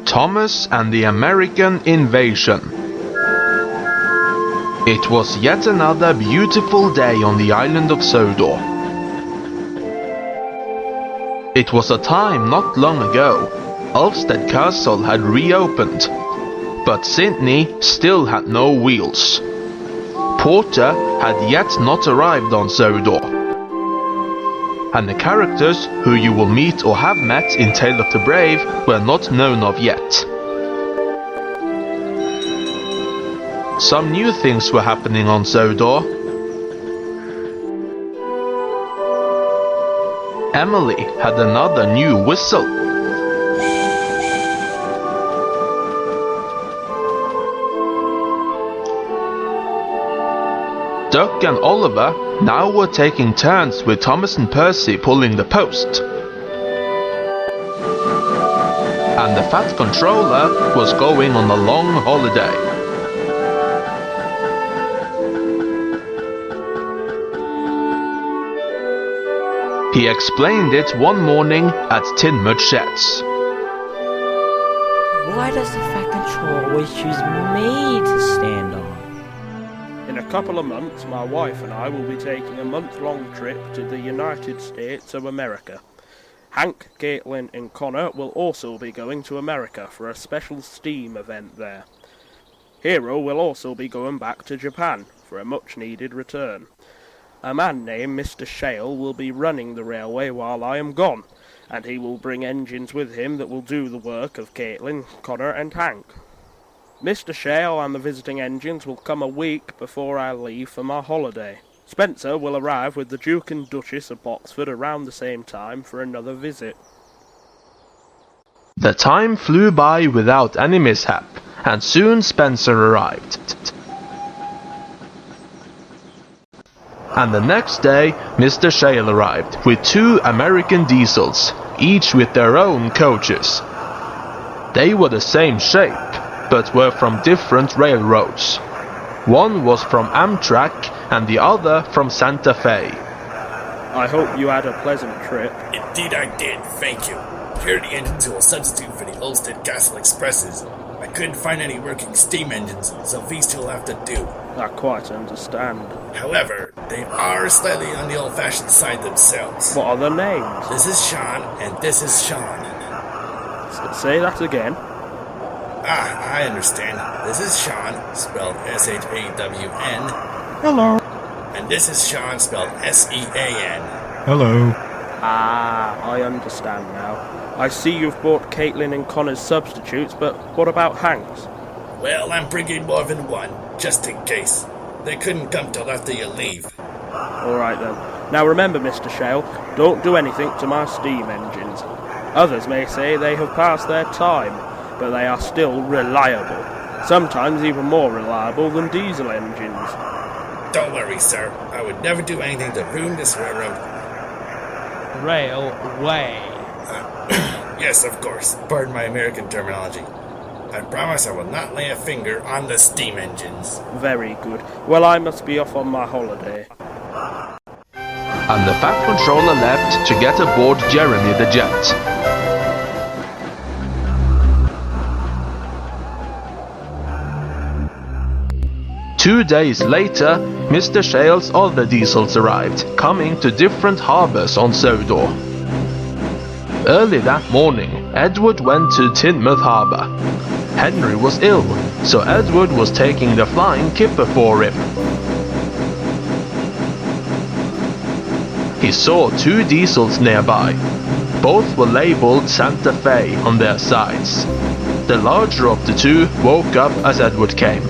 Thomas and the American Invasion. It was yet another beautiful day on the island of Sodor. It was a time not long ago. Ulfstead Castle had reopened, but Sydney still had no wheels. Porter had yet not arrived on Sodor, and the characters who you will meet or have met in Tale of the Brave were not known of yet. Some new things were happening on Sodor. Emily had another new whistle. Duck and Oliver now were taking turns with Thomas and Percy pulling the post. And the Fat Controller was going on a long holiday. He explained it one morning at Tin Mud Sheds. Why does the Fat Controller always choose me to stand on? In a couple of months, my wife and I will be taking a month-long trip to the United States of America. Hank, Caitlin and Connor will also be going to America for a special STEAM event there. Hero will also be going back to Japan for a much-needed return. A man named Mr. Shale will be running the railway while I am gone, and he will bring engines with him that will do the work of Caitlin, Connor and Hank. Mr. Shale and the visiting engines will come a week before I leave for my holiday. Spencer will arrive with the Duke and Duchess of Boxford around the same time for another visit. The time flew by without any mishap, and soon Spencer arrived. And the next day, Mr. Shale arrived with 2 American diesels, each with their own coaches. They were the same shape, but were from different railroads. One was from Amtrak and the other from Santa Fe. I hope you had a pleasant trip. Indeed I did, thank you. Here are the engines who will substitute for the Ulfstead Castle Expresses. I couldn't find any working steam engines, so these two will have to do. I quite understand. However, they are slightly on the old-fashioned side themselves. What are their names? This is Sean, and this is Sean. Say that again. I understand. This is Sean, spelled S-H-A-W-N. Hello. And this is Sean, spelled S-E-A-N. Hello. I understand now. I see you've brought Caitlin and Connor's substitutes, but what about Hank's? Well, I'm bringing more than one, just in case. They couldn't come till after you leave. Alright then. Now remember, Mr. Shale, don't do anything to my steam engines. Others may say they have passed their time, but they are still reliable. Sometimes even more reliable than diesel engines. Don't worry, sir. I would never do anything to ruin this railroad. Railway. Yes, of course. Pardon my American terminology. I promise I will not lay a finger on the steam engines. Very good. Well, I must be off on my holiday. And the Fat Controller left to get aboard Jeremy the jet. Two days later, Mr. Shale's other diesels arrived, coming to different harbors on Sodor. Early that morning, Edward went to Teignmouth Harbour. Henry was ill, so Edward was taking the flying kipper for him. He saw 2 diesels nearby. Both were labelled Santa Fe on their sides. The larger of the 2 woke up as Edward came.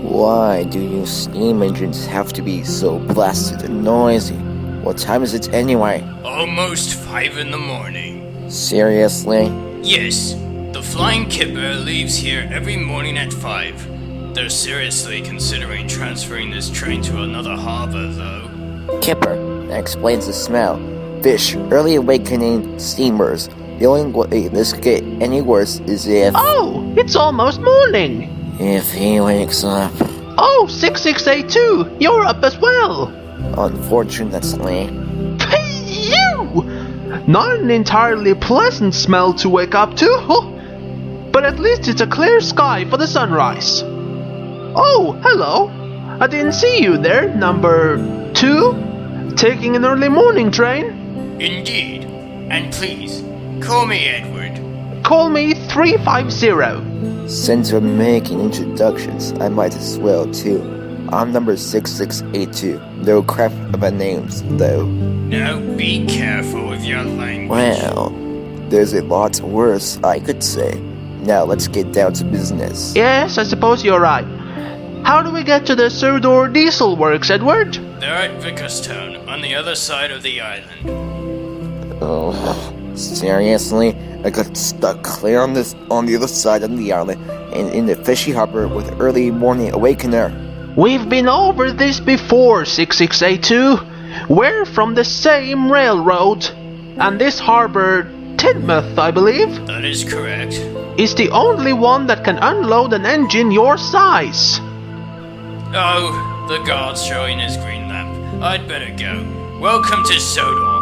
Why do you steam engines have to be so blasted and noisy? What time is it anyway? Almost 5 in the morning. Seriously? Yes, the flying kipper leaves here every morning at 5. They're seriously considering transferring this train to another harbor, though. Kipper, that explains the smell. Fish, early awakening steamers. The only way this could get any worse is if... Oh, it's almost morning! If he wakes up... Oh, 6682, you're up as well! Unfortunately... You! Not an entirely pleasant smell to wake up to, but at least it's a clear sky for the sunrise. Oh, hello. I didn't see you there, number 2? Taking an early morning train? Indeed. And please, call me Edward. Call me 350. Since we're making introductions, I might as well too. I'm number 6682. No crap about names, though. Now be careful with your language. Well, there's a lot worse I could say. Now let's get down to business. Yes, I suppose you're right. How do we get to the Sodor diesel works, Edward? They're at Vickerstown, on the other side of the island. Oh, seriously? I got stuck clear on the other side of the island and in the fishy harbor with early morning awakener. We've been over this before, 6682. We're from the same railroad. And this harbor, Tidmouth, I believe, That is correct. is the only one that can unload an engine your size. Oh, the guard's showing his green lamp. I'd better go. Welcome to Sodor.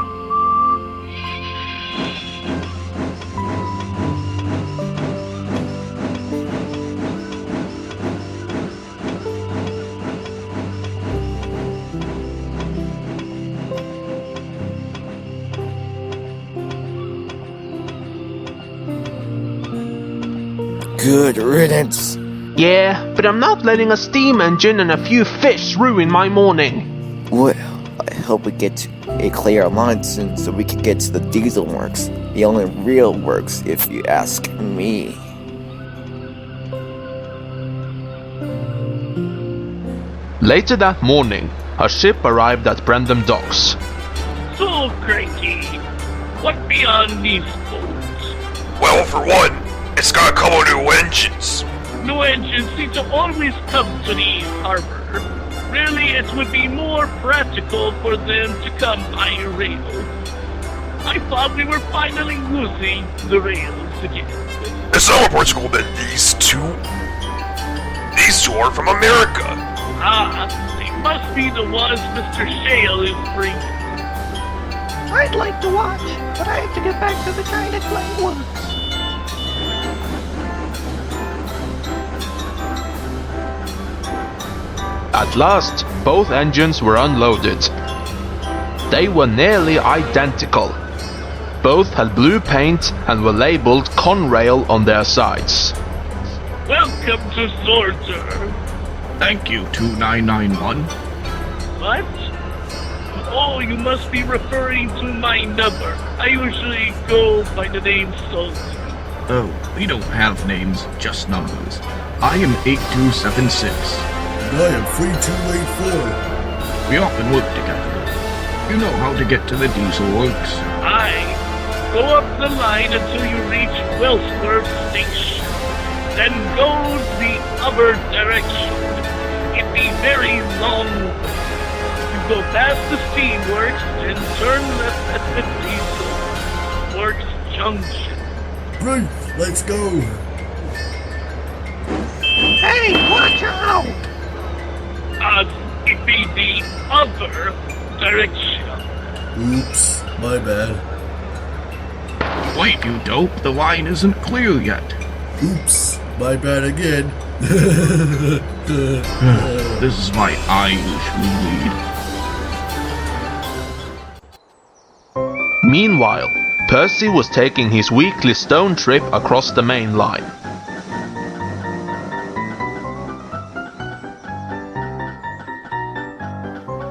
Good riddance. Yeah, but I'm not letting a steam engine and a few fish ruin my morning. Well, I hope we get to a clear line soon so we can get to the diesel works. The only real works, if you ask me. Later that morning, a ship arrived at Brendam Docks. So, Cranky, what beyond these boats? Well, for one, it's got a couple new engines. New engines seem to always come to the harbor. Really, it would be more practical for them to come by rail. I thought we were finally losing the rails again. It's not more Portugal than these two. These two are from America. Ah, they must be the ones Mr. Shale is bringing. I'd like to watch, but I have to get back to the China Clay Works. At last, both engines were unloaded. They were nearly identical. Both had blue paint and were labeled Conrail on their sides. Welcome to Sodor. Thank you, 2991. What? Oh, you must be referring to my number. I usually go by the name Soldier. Oh, we don't have names, just numbers. I am 8276. And I am 3284. We often work together. You know how to get to the diesel works. Aye. Go up the line until you reach Wellsworth Station. Then go the other direction. It'd be very long. You go past the steamworks, then turn left at the diesel works junction. Great, let's go. Hey, watch out! It'd be the other direction. Oops, my bad. Wait, you dope, the line isn't clear yet. Oops, my bad again. This is my Irish we need. Meanwhile, Percy was taking his weekly stone trip across the main line.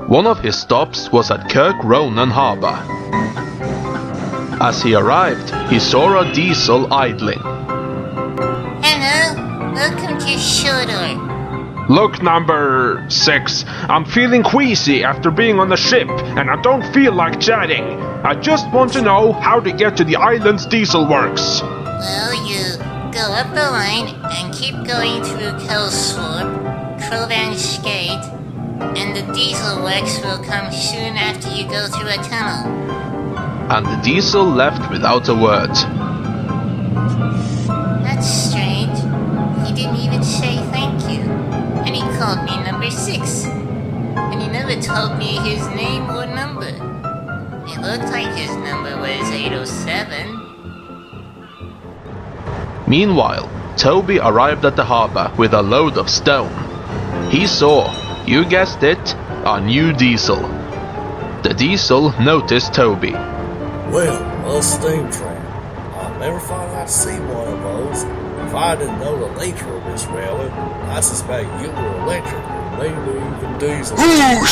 One of his stops was at Kirk Ronan Harbour. As he arrived, he saw a diesel idling. Hello, welcome to Sodor. Look, number 6, I'm feeling queasy after being on the ship, and I don't feel like chatting. I just want to know how to get to the island's diesel works. Well, you go up the line and keep going through Kelsthorpe, Crovan Skate, and the diesel works will come soon after you go through a tunnel. And the diesel left without a word. That's strange. He didn't even say thank you. And he called me number 6. And he never told me his name or number. I looked like his number was 807. Meanwhile, Toby arrived at the harbor with a load of stone. He saw, you guessed it, a new diesel. The diesel noticed Toby. Well, a steam train. I never thought I'd see one of those. If I didn't know the nature of this railway, I suspect you were electric, maybe even diesel. Oh,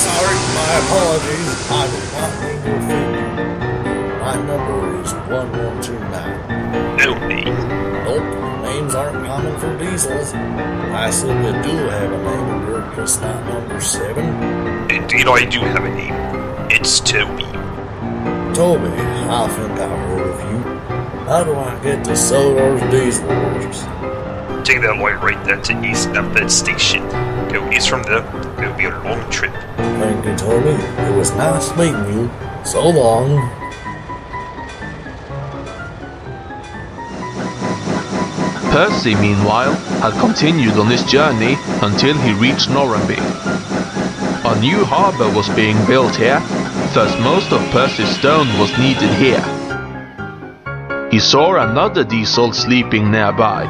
sorry, my apologies. I did not mean to offend you. My number is 1129. No name. Nope, names aren't common for diesels. I simply do have a name, and you're just not number 7. Indeed, I do have a name. It's Toby. Toby, I think I've heard of you. How do I get to Sodor's Diesel Works? Take that light right there to East Memphis Station. Go east from there. It'll be a long trip. Thank you, Toby. It was nice meeting you. So long. Percy, meanwhile, had continued on his journey until he reached Norrumby. A new harbour was being built here, thus most of Percy's stone was needed here. He saw another diesel sleeping nearby.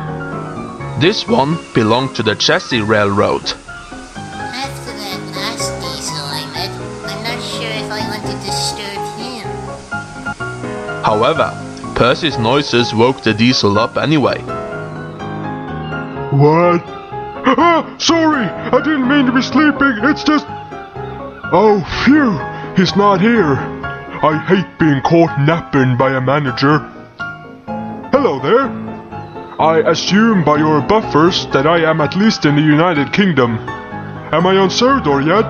This one belonged to the Chessie Railroad. After that last diesel I met, I'm not sure if I want to disturb him. However, Percy's noises woke the diesel up anyway. What? Sorry, I didn't mean to be sleeping, it's just... Oh, phew, he's not here. I hate being caught napping by a manager. Hello there. I assume by your buffers that I am at least in the United Kingdom. Am I on Sodor yet?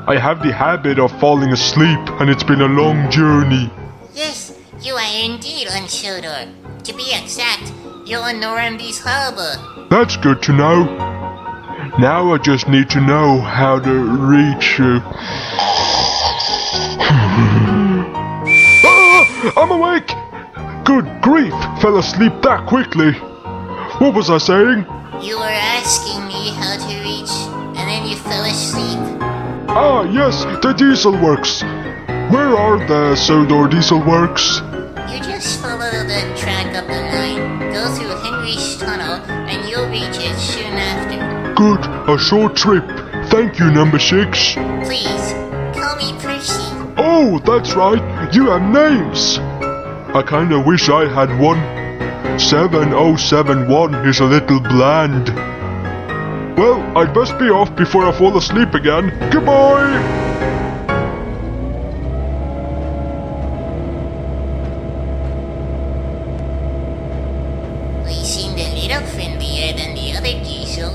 I have the habit of falling asleep and it's been a long journey. Yes, you are indeed on Sodor. To be exact, you're on Norrumby's harbor. That's good to know. Now I just need to know how to reach you. I'm awake! Good grief, fell asleep that quickly. What was I saying? You were asking me how to reach, and then you fell asleep. Ah, yes, the diesel works. Where are the Sodor diesel works? You just follow the track up the line, go through Henry's tunnel, and you'll reach it soon after. Good, a short trip. Thank you, number 6. Please, call me Percy. Oh, that's right, you have names. I kinda wish I had one. 7071 is a little bland. Well, I'd best be off before I fall asleep again. Goodbye! They seemed a little friendlier than the other diesel.